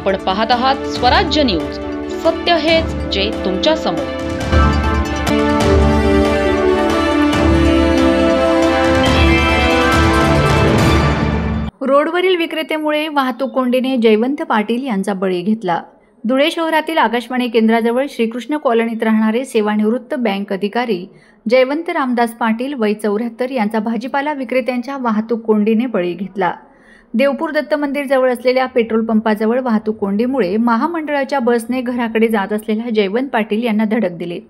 आपण पाहत आहात स्वराज्य न्यूज. सत्य हेच जे तुमच्या समोर. रोडवरील विक्रेत्यामुळे वाहतूक कोंडीने जयवंत पाटील यांचा बळी घेतला. धुळे शहरातील आकाशवाणी केंद्राजवळ श्रीकृष्ण कॉलनीत राहणारे सेवानिवृत्त बँक अधिकारी जयवंत रामदास पाटील वय 74 यांचा भाजीपाला विक्रेत्यांच्या वाहतूक कोंडीने बळी घेतला. देवपूर दत्त मंदिर जवळ असलेल्या पेट्रोल पंपाजवळ वाहतूक कोंडीमुळे महामंडळाच्या बसने घराकडे जात असलेल्या जयवंत पाटील यांना धडक दिली.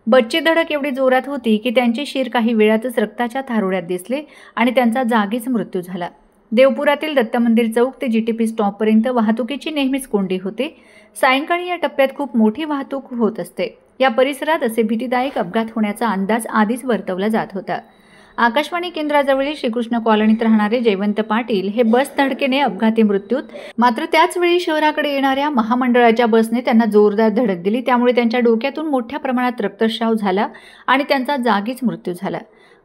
बसची धडक एवढी जोरात होती की त्यांचे शिर काही वेळातच रक्ताच्या थारोळ्यात दिसले आणि त्यांचा जागीच मृत्यू झाला. देवपुरातील दत्त मंदिर चौक ते जीटीपी स्टॉपपर्यंत वाहतुकीची नेहमीच कोंडी होते. सायंकाळी या टप्प्यात खूप मोठी वाहतूक होत असते. या परिसरात असे भीतीदायक अपघात होण्याचा अंदाज आधीच वर्तवला जात होता. आकाशवाणी केंद्राजवळील श्रीकृष्ण कॉलनीत राहणारे जयवंत पाटील हे बस धडकेने अपघाती मृत्यूत, मात्र त्याच वेळी शहराकडे येणाऱ्या महामंडळाच्या बसने त्यांना जोरदार धडक दिली. त्यामुळे त्यांच्या डोक्यातून मोठ्या प्रमाणात रक्तस्राव झाला आणि त्यांचा जागीच मृत्यू झाला.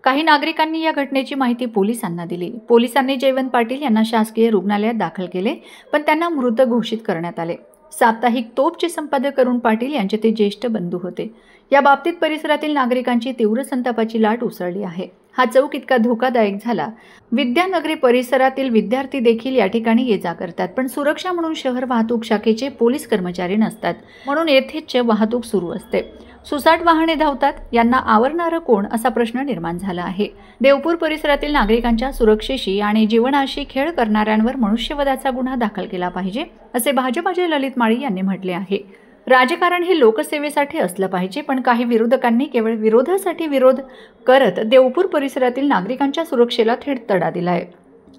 काही नागरिकांनी या घटनेची माहिती पोलिसांना दिली. पोलिसांनी जयवंत पाटील यांना शासकीय रुग्णालयात दाखल केले, पण त्यांना मृत घोषित करण्यात आले. साप्ताहिक तोपचे संपादक अरुण पाटील यांचे ते ज्येष्ठ बंधू होते. या बाबतीत परिसरातील नागरिकांची तीव्र संतापाची लाट उसळली आहे. हा चौक इतका धोकादायक झाला. विद्यानगरी परिसरातील विद्यार्थी देखील या ठिकाणी ये जा करतात, पण सुरक्षा म्हणून शहर वाहतूक शाखेचे पोलीस कर्मचारी नसतात, म्हणून येथेच वाहतूक सुरू असते. सुसाट वाहने धावतात, यांना आवरणारं कोण असा प्रश्न निर्माण झाला आहे. देवपूर परिसरातील नागरिकांच्या सुरक्षेशी आणि जीवनाशी खेळ करणाऱ्यांवर मनुष्यवधाचा गुन्हा दाखल केला पाहिजे, असे भाजपाचे ललित माळी यांनी म्हटले आहे. राजकारण हे लोकसेवेसाठी असलं पाहिजे, पण काही विरोधकांनी केवळ विरोधासाठी विरोध करत देवपूर परिसरातील नागरिकांच्या सुरक्षेला थेट तडा दिलाय.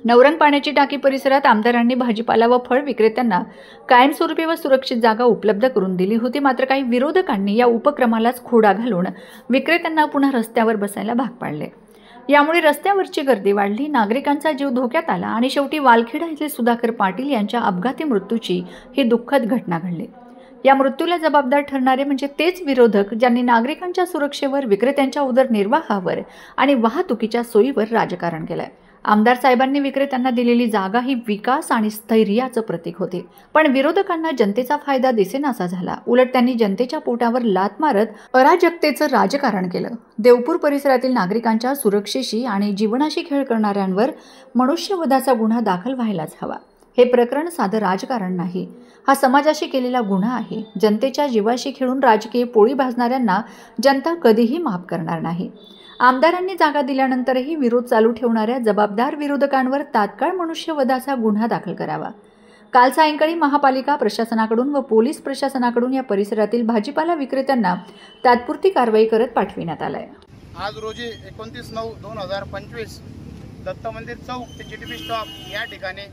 नवरंग पाण्याची टाकी परिसरात आमदारांनी भाजीपाला व फळ विक्रेत्यांना कायमस्वरूपी व सुरक्षित जागा उपलब्ध करून दिली होती, मात्र काही विरोधकांनी या उपक्रमालाच खोडा घालून विक्रेत्यांना पुन्हा रस्त्यावर बसायला भाग पाडले. यामुळे रस्त्यावरची गर्दी वाढली, नागरिकांचा जीव धोक्यात आला आणि शेवटी वालखेडा येथील सुधाकर पाटील यांच्या अपघाती मृत्यूची ही दुःखद घटना घडली. या मृत्यूला जबाबदार ठरणारे म्हणजे तेच विरोधक ज्यांनी नागरिकांच्या सुरक्षेवर, विक्रेत्यांच्या उदरनिर्वाहावर आणि वाहतुकीच्या सोयीवर राजकारण केलंय. आमदार साहेबांनी विक्रेत्यांना दिलेली जागा ही विकास आणि स्थैर्याचं प्रतीक होते, पण विरोधकांना जनतेचा फायदा दिसेनासा झाला. उलट त्यांनी जनतेच्या पोटावर लाथ मारत अराजकतेचं राजकारण केलं. देवपूर परिसरातील नागरिकांच्या सुरक्षेशी आणि जीवनाशी खेळ करणाऱ्यांवर मनुष्यवधाचा गुन्हा दाखल व्हायलाच हवा. हे प्रकरण साधं राजकारण नाही, हा समाजाशी केलेला गुन्हा आहे. जनतेच्या जीवाशी खेळून राजकीय पोळी भाजणाऱ्यांना जनता कधीही माफ करणार नाही. आमदारांनी जागा दिल्यानंतरही विरोध चालू ठेवणाऱ्या जबाबदार विरोधकांवर तात्काळ मनुष्यवधाचा गुन्हा दाखल करावा. काल सायंकाळी महापालिका प्रशासनाकडून व पोलीस प्रशासनाकडून या परिसरातील भाजीपाला विक्रेत्यांना तात्पुरती कारवाई करत पाठविण्यात आलाय. आज रोजी 29/9/2025 दत्त मंदिर चौक ते जीटीपी स्टॉप या ठिकाणी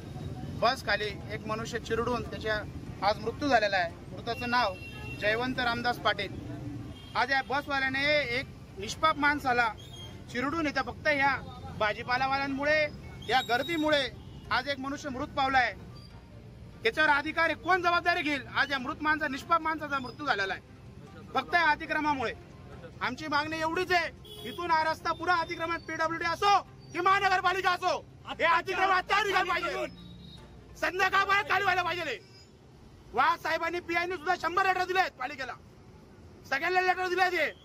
बस खाली एक मनुष्य चिरडून त्याच्या आज मृत्यू झालेला आहे. मृताचं नाव जयवंत रामदास पाटील. आज या बसवाल्याने एक निष्पाप माणसाला चिरडून इथं फक्त ह्या भाजीपालावाल्यांमुळे, या गर्दीमुळे आज एक मनुष्य मृत पावलाय. त्याच्यावर अधिकारी कोण जबाबदारी घेईल? आज या मृत माणसा, निष्पाप माणसाचा मृत्यू झालेला आहे फक्त या अतिक्रमामुळे. आमची मागणी एवढीच आहे, इथून हा रस्ता पुरा अतिक्रमण पीडब्ल्यूडी असो की महानगरपालिका असो, हे अतिक्रमण आता पाहिजे. संध्याकाळपर्यंत खाली व्हायला पाहिजे. वाघ साहेबांनी पीआयने सुद्धा 100 लेटर दिले आहेत पालिकेला, सगळ्यांना लेटर दिले.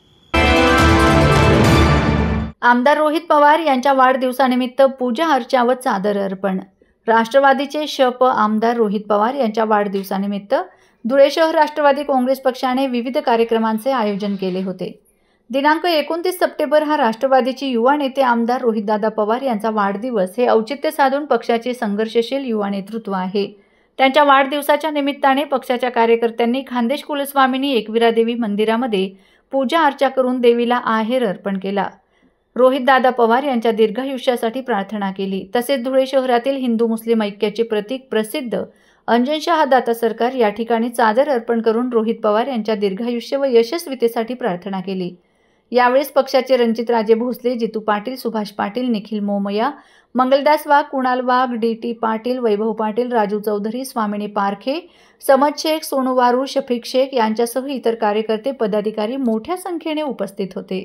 आमदार रोहित पवार यांच्या वाढदिवसानिमित्त पूजा अर्चा व चादर अर्पण. राष्ट्रवादीचे शप आमदार रोहित पवार यांच्या वाढदिवसानिमित्त धुळे शहर राष्ट्रवादी काँग्रेस पक्षाने विविध कार्यक्रमांचे आयोजन केले होते. दिनांक 29 सप्टेंबर हा राष्ट्रवादीचे युवा नेते आमदार रोहितदादा पवार यांचा वाढदिवस. हे औचित्य साधून पक्षाचे संघर्षशील युवा नेतृत्व आहे. त्यांच्या वाढदिवसाच्या निमित्ताने पक्षाच्या कार्यकर्त्यांनी खानदेश कुलस्वामिनी एकविरादेवी मंदिरामध्ये पूजा अर्चा करून देवीला आहेर अर्पण केला. रोहितदादा पवार यांच्या दीर्घायुष्यासाठी प्रार्थना केली. तसेच धुळे शहरातील हिंदू मुस्लिम ऐक्याचे प्रतीक प्रसिद्ध अंजनशाह दाता सरकार या ठिकाणी चादर अर्पण करून रोहित पवार यांच्या दीर्घायुष्य व यशस्वीतेसाठी प्रार्थना केली. यावेळेस पक्षाचे रणजितराजे भोसले, जितू पाटील, सुभाष पाटील, निखिल मोमया, मंगलदास वाघ, कुणाल वाघ, डी.टी. पाटील, वैभव पाटील, राजू चौधरी, स्वामिनी पारखे, समद शेख, सोनू वारू, शफीक शेख यांच्यासह इतर कार्यकर्ते, पदाधिकारी मोठ्या संख्येने उपस्थित होते.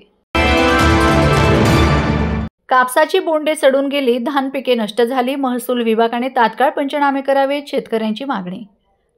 कापसाची बोंडे सडून गेली, धान पिके नष्ट झाली, महसूल विभागाने तात्काळ पंचनामे करावेत, शेतकऱ्यांची मागणी.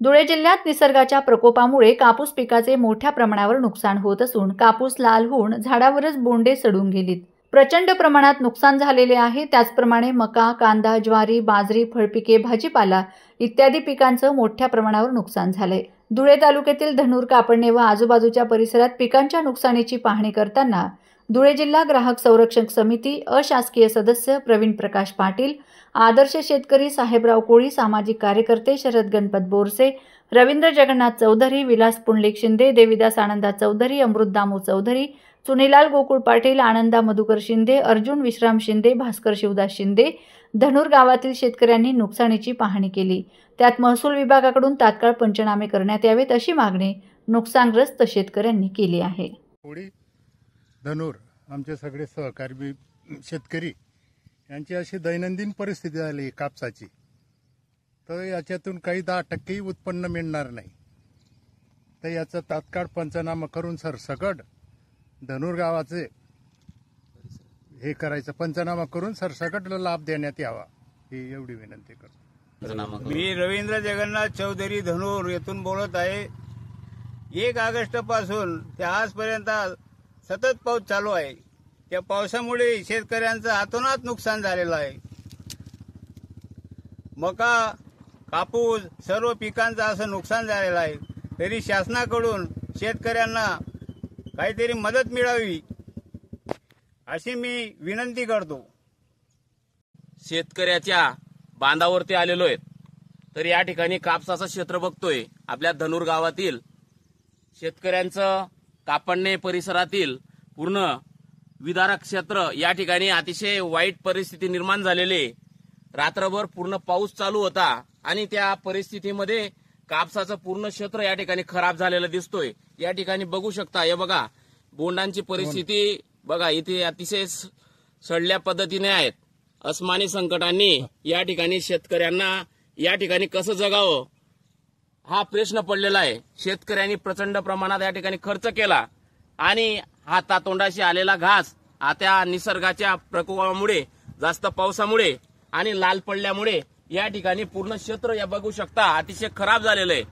धुळे जिल्ह्यात निसर्गाच्या प्रकोपामुळे कापूस पिकाचे मोठ्या प्रमाणावर नुकसान होत असून कापूस लाल होऊन झाडावरच बोंडे सडून गेलीत. प्रचंड प्रमाणात नुकसान झालेले आहे. त्याचप्रमाणे मका, कांदा, ज्वारी, बाजरी, फळपिके, भाजीपाला इत्यादी पिकांचं मोठ्या प्रमाणावर नुकसान झालंय. धुळे तालुक्यातील धनूर, कापडणे व आजूबाजूच्या परिसरात पिकांच्या नुकसानीची पाहणी करताना धुळे जिल्हा ग्राहक संरक्षण समिती अशासकीय सदस्य प्रवीण प्रकाश पाटील, आदर्श शेतकरी साहेबराव कोळी, सामाजिक कार्यकर्ते शरद गणपत बोरसे, रवींद्र जगन्नाथ चौधरी, विलास पुंडलिक शिंदे, देविदास आनंदा चौधरी, अमृत दामू चौधरी, सुनीलाल गोकुळ पाटील, आनंदा मधुकर शिंदे, अर्जुन विश्राम शिंदे, भास्कर शिवदास शिंदे, धनूर गावातील शेतकऱ्यांनी नुकसानीची पाहणी केली. त्यात महसूल विभागाकडून तात्काळ पंचनामे करण्यात यावेत अशी मागणी नुकसानग्रस्त शेतकऱ्यांनी केली आहे. धनूर आमचे सगळे सहकारी शेतकरी यांची अशी दैनंदिन परिस्थिती झाली कापसाची, तर याच्यातून काही 10% उत्पन्न मिळणार नाही. तर याचा तात्काळ पंचनामा करून सरसकट धनूर गावाचे हे करायचं, पंचनामा करून सरसकट लाभ देण्यात यावा ही एवढी विनंती करतो. मी रवींद्र जगन्नाथ चौधरी धनूर येथून बोलत आहे. 1 ऑगस्ट पासून ते आजपर्यंत सतत पाऊस चालू आहे. त्या पावसामुळे शेतकऱ्यांचं हातोहात नुकसान झालेलं आहे. मका, कापूस सर्व पिकांचं असं नुकसान झालेलं आहे. तरी शासनाकडून शेतकऱ्यांना काहीतरी मदत मिळावी अशी मी विनंती करतो. शेतकऱ्याच्या बांधावरती आलेलो आहेत. तर या ठिकाणी कापसाचं क्षेत्र बघतोय. आपल्या धनूर गावातील शेतकऱ्यांचं कापडणे परिसरातील पूर्ण विदारक क्षेत्र या ठिकाणी अतिशय वाईट परिस्थिती निर्माण झालेली. रात्रभर पूर्ण पाऊस चालू होता आणि त्या परिस्थितीमध्ये कापसाचं पूर्ण क्षेत्र या ठिकाणी खराब झालेलं दिसतोय. या ठिकाणी बघू शकता, हे बघा बोंडांची परिस्थिती बघा, इथे अतिशय सडल्या पद्धतीने आहेत. अस्मानी संकटांनी या ठिकाणी शेतकऱ्यांना या ठिकाणी कसं जगावं हा प्रश्न पडलेला आहे. शेतकऱ्यांनी प्रचंड प्रमाणात या ठिकाणी खर्च केला आणि हातातोंडाशी आलेला घास आता निसर्गाच्या प्रकोपामुळे, जास्त पावसामुळे आणि लाल पडल्यामुळे या ठिकाणी पूर्ण क्षेत्र या बघू शकता अतिशय खराब झालेलं आहे.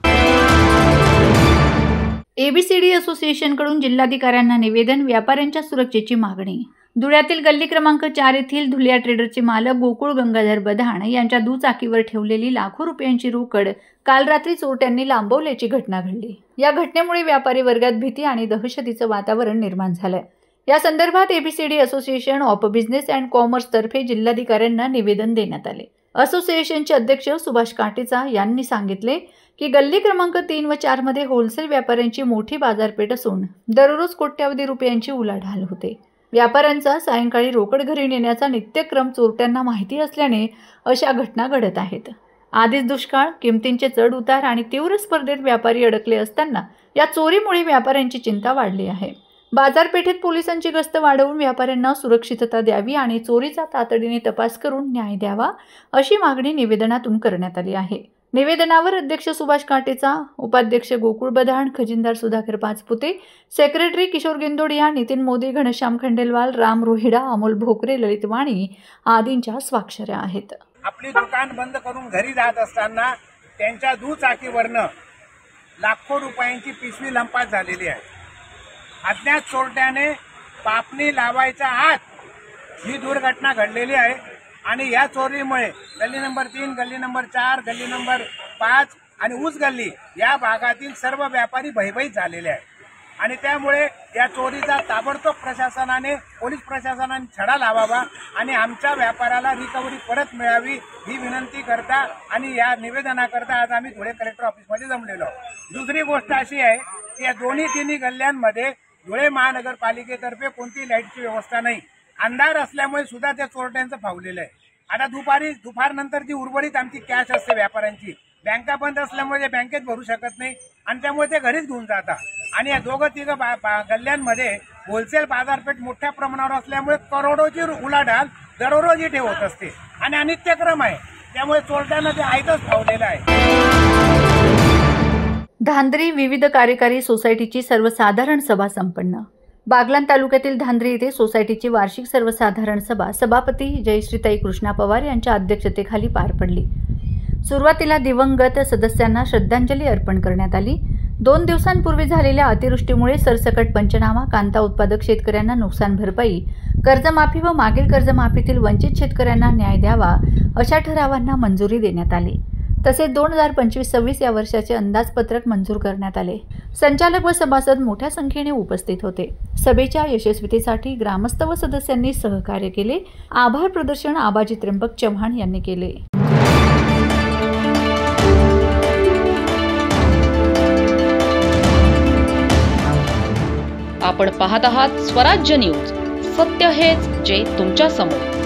एबीसीडी असोसिएशनकडून जिल्हाधिकाऱ्यांना निवेदन, व्यापाऱ्यांच्या सुरक्षेची मागणी. धुळ्यातील गल्ली क्रमांक 4 येथील धुलिया ट्रेडरचे मालक गोकुळ गंगाधर बधाण यांच्या दुचाकीवर ठेवलेली लाखो रुपयांची रोकड काल रात्री चोरट्यांनी लांबवल्याची घटना घडली. या घटनेमुळे व्यापारी वर्गात भीती आणि दहशतीचं वातावरण निर्माण झालंय. या संदर्भात ABCD association of business and commerce तर्फे जिल्हाधिकाऱ्यांना निवेदन देण्यात आले. असोसिएशनचे अध्यक्ष सुभाष काटेचा यांनी सांगितले की गल्ली क्रमांक 3 व 4 मध्ये होलसेल व्यापाऱ्यांची मोठी बाजारपेठ असून दररोज कोट्यावधी रुपयांची उलाढाल होते. व्यापाऱ्यांचा सायंकाळी रोकड घरी नेण्याचा नित्यक्रम चोरट्यांना माहिती असल्याने अशा घटना घडत आहेत. आधीच दुष्काळ, किमतींचे चढ उतार आणि तीव्र स्पर्धेत व्यापारी अडकले असताना या चोरीमुळे व्यापाऱ्यांची चिंता वाढली आहे. बाजारपेठेत पोलिसांची गस्त वाढवून व्यापाऱ्यांना सुरक्षितता द्यावी आणि चोरीचा तातडीने तपास करून न्याय द्यावा अशी मागणी निवेदनातून करण्यात आली आहे. निवेदनावर अध्यक्ष सुभाष काटेचा, उपाध्यक्ष गोकुळ बधाण, खजिनदार सुधाकर पाचपुते, सेक्रेटरी किशोर गिंदोडिया, नितीन मोदी, घनश्याम खंडेलवाल, राम रोहिडा, अमोल भोकरे, ललित वाणी आदींच्या स्वाक्षऱ्या आहेत. आपली दुकान बंद करून घरी जात असताना त्यांच्या दुचाकीवरनं लाखो रुपयांची पिशवी लंपास झालेली आहे. अज्ञात चोरट्याने पापणी लावायच्या आत ही दुर्घटना घडलेली आहे आणि या चोरीमुळे गल्ली नंबर 3, गल्ली नंबर 4, गल्ली नंबर 5 आणि ऊस गल्ली या भागातील सर्व व्यापारी भयभीत झालेले आहेत आणि त्यामुळे या चोरीचा ताबडतोब प्रशासनाने, पोलीस प्रशासनाने छडा लावावा आणि आमच्या व्यापाराला रिकव्हरी परत मिळावी ही विनंती करता आणि या निवेदनाकरता आज आम्ही धुळे कलेक्टर ऑफिसमध्ये जमलेलो आहोत. दुसरी गोष्ट अशी आहे की या तिन्ही गल्ल्यांमध्ये धुळे महानगरपालिकेतर्फे कोणती लाईटची व्यवस्था नाही. अंधार असल्यामुळे सुद्धा त्या चोरट्यांचं फावलेलं आहे. आता दुपारनंतर जी उर्वरित आमची कॅश असते व्यापाऱ्यांची, बँका बंद असल्यामुळे बँकेत भरू शकत नाही आणि त्यामुळे ते घरीच घेऊन जातात आणि या 2-3 गल्ल्यांमध्ये होलसेल बाजारपेठ मोठ्या प्रमाणावर असल्यामुळे करोडोची उलाढाल दररोज इथे होत असते आणि अनित्यक्रम आहे. त्यामुळे चोरट्यांना ते आयतच फावलेलं आहे. धांद्री विविध कार्यकारी सोसायटीची सर्वसाधारण सभा संपन्न. बागलाण तालुक्यातील धांद्री येथे सोसायटीची वार्षिक सर्वसाधारण सभा सभापती जयश्रीताई कृष्णा पवार यांच्या अध्यक्षतेखाली पार पडली. सुरुवातीला दिवंगत सदस्यांना श्रद्धांजली अर्पण करण्यात आली. 2 दिवसांपूर्वी झालेल्या अतिवृष्टीमुळे सरसकट पंचनामा, कांदा उत्पादक शेतकऱ्यांना नुकसान भरपाई, कर्जमाफी व मागील कर्जमाफीतील वंचित शेतकऱ्यांना न्याय द्यावा अशा ठरावांना मंजुरी देण्यात आली. तसेच 2025-26 या वर्षाचे अंदाजपत्रक मंजूर करण्यात आले. संचालक व सभासद मोठ्या संख्येने उपस्थित होते. सभेच्या यशस्वीतेसाठी ग्रामस्थ व सदस्यांनी सहकार्य केले. आभार प्रदर्शन आबाजी त्र्यंबक चव्हाण यांनी केले. आपण पाहत आहात स्वराज्य न्यूज. सत्य हेच जे तुमच्या समोर.